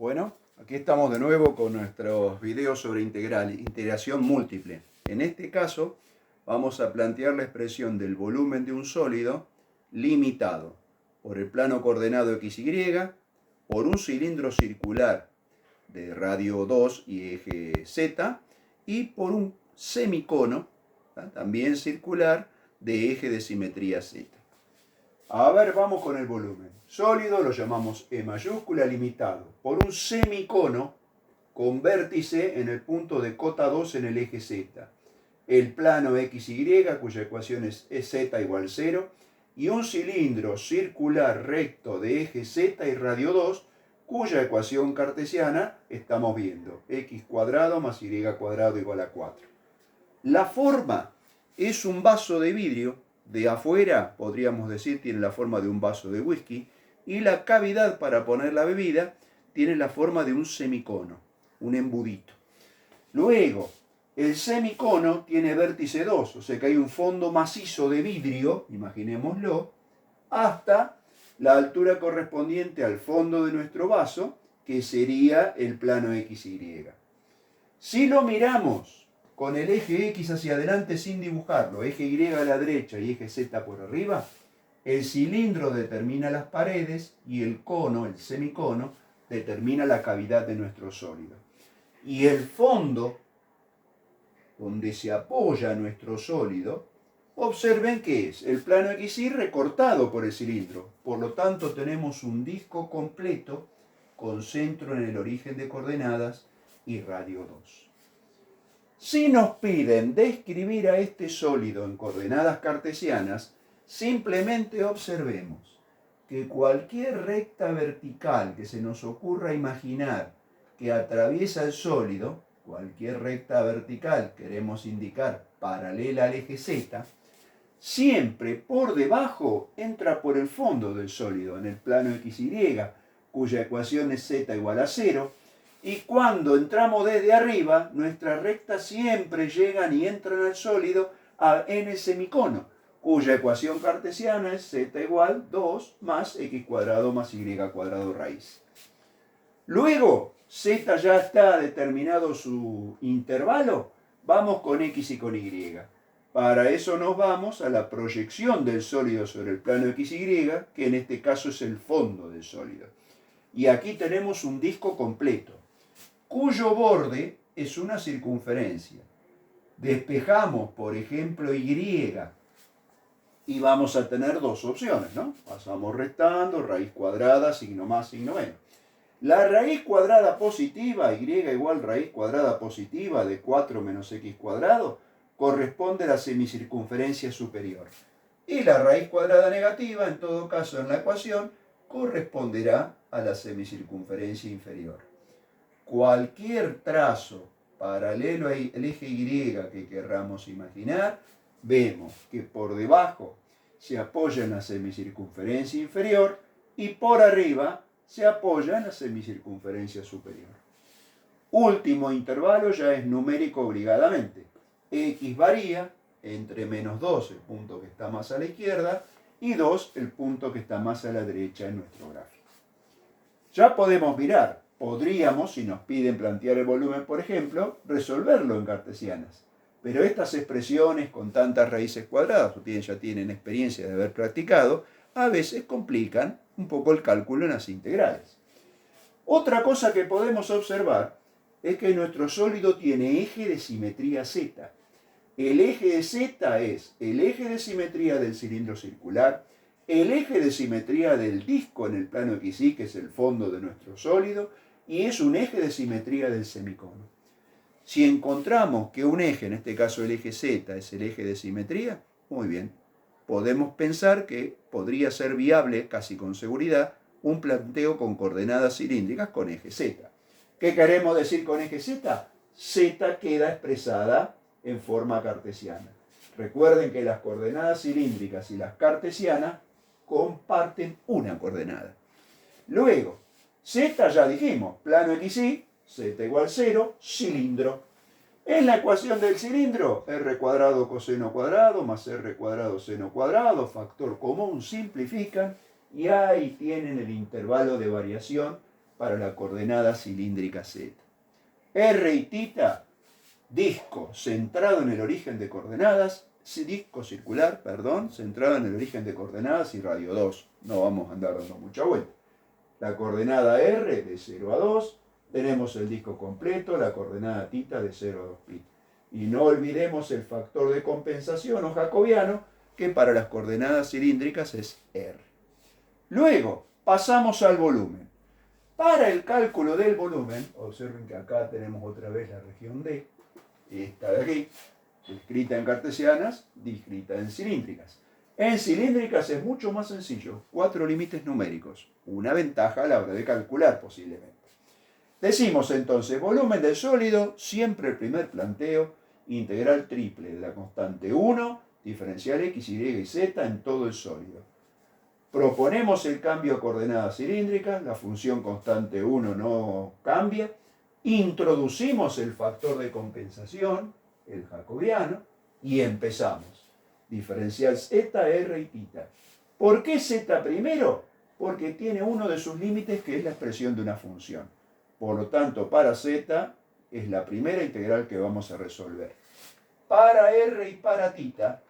Bueno, aquí estamos de nuevo con nuestros videos sobre integración múltiple. En este caso vamos a plantear la expresión del volumen de un sólido limitado por el plano coordenado XY, por un cilindro circular de radio 2 y eje Z y por un semicono, también circular, de eje de simetría Z. A ver, vamos con el volumen. Sólido lo llamamos E mayúscula, limitado por un semicono con vértice en el punto de cota 2 en el eje Z. El plano XY, cuya ecuación es EZ igual 0, y un cilindro circular recto de eje Z y radio 2, cuya ecuación cartesiana estamos viendo, x cuadrado más y cuadrado igual a 4. La forma es un vaso de vidrio. De afuera, podríamos decir, tiene la forma de un vaso de whisky, y la cavidad para poner la bebida tiene la forma de un semicono, un embudito. Luego, el semicono tiene vértice 2, o sea que hay un fondo macizo de vidrio, imaginémoslo, hasta la altura correspondiente al fondo de nuestro vaso, que sería el plano XY. Si lo miramos con el eje X hacia adelante sin dibujarlo, eje Y a la derecha y eje Z por arriba, el cilindro determina las paredes y el cono, el semicono, determina la cavidad de nuestro sólido. Y el fondo, donde se apoya nuestro sólido, observen que es el plano XY recortado por el cilindro. Por lo tanto, tenemos un disco completo con centro en el origen de coordenadas y radio 2. Si nos piden describir a este sólido en coordenadas cartesianas, simplemente observemos que cualquier recta vertical que se nos ocurra imaginar que atraviesa el sólido, cualquier recta vertical queremos indicar paralela al eje Z, siempre por debajo entra por el fondo del sólido en el plano XY, cuya ecuación es Z igual a 0, y cuando entramos desde arriba, nuestras rectas siempre llegan y entran al sólido en el semicono, cuya ecuación cartesiana es Z igual 2 más x cuadrado más y cuadrado raíz. Luego, Z ya está determinado su intervalo, vamos con X y con Y. Para eso nos vamos a la proyección del sólido sobre el plano XY, que en este caso es el fondo del sólido. Y aquí tenemos un disco completo, cuyo borde es una circunferencia. Despejamos, por ejemplo, Y, y vamos a tener dos opciones, ¿no? Pasamos restando, raíz cuadrada, signo más, signo menos. La raíz cuadrada positiva, Y igual raíz cuadrada positiva de 4 menos X cuadrado, corresponde a la semicircunferencia superior. Y la raíz cuadrada negativa, en todo caso en la ecuación, corresponderá a la semicircunferencia inferior. Cualquier trazo paralelo al eje Y que querramos imaginar, vemos que por debajo se apoya en la semicircunferencia inferior y por arriba se apoya en la semicircunferencia superior. Último intervalo ya es numérico obligadamente. X varía entre menos 2, el punto que está más a la izquierda, y 2, el punto que está más a la derecha en nuestro gráfico. Ya podemos mirar. Podríamos, si nos piden plantear el volumen, por ejemplo, resolverlo en cartesianas. Pero estas expresiones con tantas raíces cuadradas, ustedes ya tienen experiencia de haber practicado, a veces complican un poco el cálculo en las integrales. Otra cosa que podemos observar es que nuestro sólido tiene eje de simetría Z. El eje de Z es el eje de simetría del cilindro circular, el eje de simetría del disco en el plano XY, que es el fondo de nuestro sólido, y es un eje de simetría del semicono. Si encontramos que un eje, en este caso el eje Z, es el eje de simetría, muy bien, podemos pensar que podría ser viable, casi con seguridad, un planteo con coordenadas cilíndricas con eje Z. ¿Qué queremos decir con eje Z? Z queda expresada en forma cartesiana. Recuerden que las coordenadas cilíndricas y las cartesianas comparten una coordenada. Luego, Z ya dijimos, plano XY, Z igual 0, cilindro. En la ecuación del cilindro, r cuadrado coseno cuadrado más r cuadrado seno cuadrado, factor común, simplifican y ahí tienen el intervalo de variación para la coordenada cilíndrica Z. R y tita, disco centrado en el origen de coordenadas, disco circular, perdón, centrado en el origen de coordenadas y radio 2. No vamos a andar dando mucha vuelta. La coordenada R de 0 a 2, tenemos el disco completo, la coordenada tita de 0 a 2 pi. Y no olvidemos el factor de compensación o jacobiano, que para las coordenadas cilíndricas es R. Luego, pasamos al volumen. Para el cálculo del volumen, observen que acá tenemos otra vez la región D, esta de aquí, escrita en cartesianas, descrita en cilíndricas. En cilíndricas es mucho más sencillo, 4 límites numéricos, una ventaja a la hora de calcular posiblemente. Decimos entonces, volumen del sólido, siempre el primer planteo, integral triple de la constante 1, diferencial x, y y z en todo el sólido. Proponemos el cambio a coordenadas cilíndricas, la función constante 1 no cambia, introducimos el factor de compensación, el jacobiano, y empezamos. Diferencial z, r y tita. ¿Por qué z primero? Porque tiene uno de sus límites que es la expresión de una función. Por lo tanto, para z es la primera integral que vamos a resolver. Para r y para tita,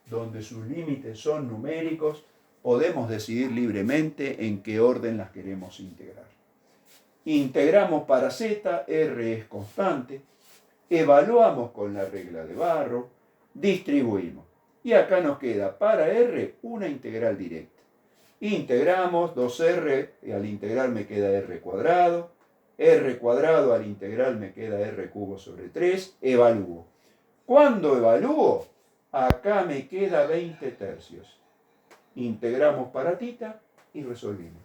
donde sus límites son numéricos, podemos decidir libremente en qué orden las queremos integrar. Integramos para z, r es constante, evaluamos con la regla de Barrow, distribuimos. Y acá nos queda para r una integral directa. Integramos 2r, y al integral me queda r cuadrado al integral me queda r cubo sobre 3, evalúo. ¿Cuándo evalúo? Acá me queda 20 tercios. Integramos para tita y resolvimos.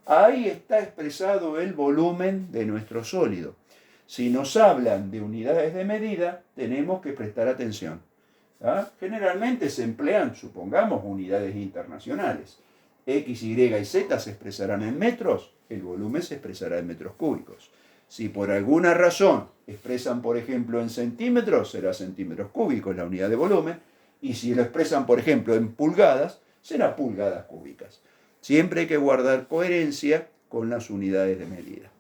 Ahí está expresado el volumen de nuestro sólido. Si nos hablan de unidades de medida, tenemos que prestar atención. ¿Ah? Generalmente se emplean, supongamos, unidades internacionales. X, Y y Z se expresarán en metros, el volumen se expresará en metros cúbicos. Si por alguna razón expresan, por ejemplo, en centímetros, será centímetros cúbicos la unidad de volumen, y si lo expresan, por ejemplo, en pulgadas, será pulgadas cúbicas. Siempre hay que guardar coherencia con las unidades de medida.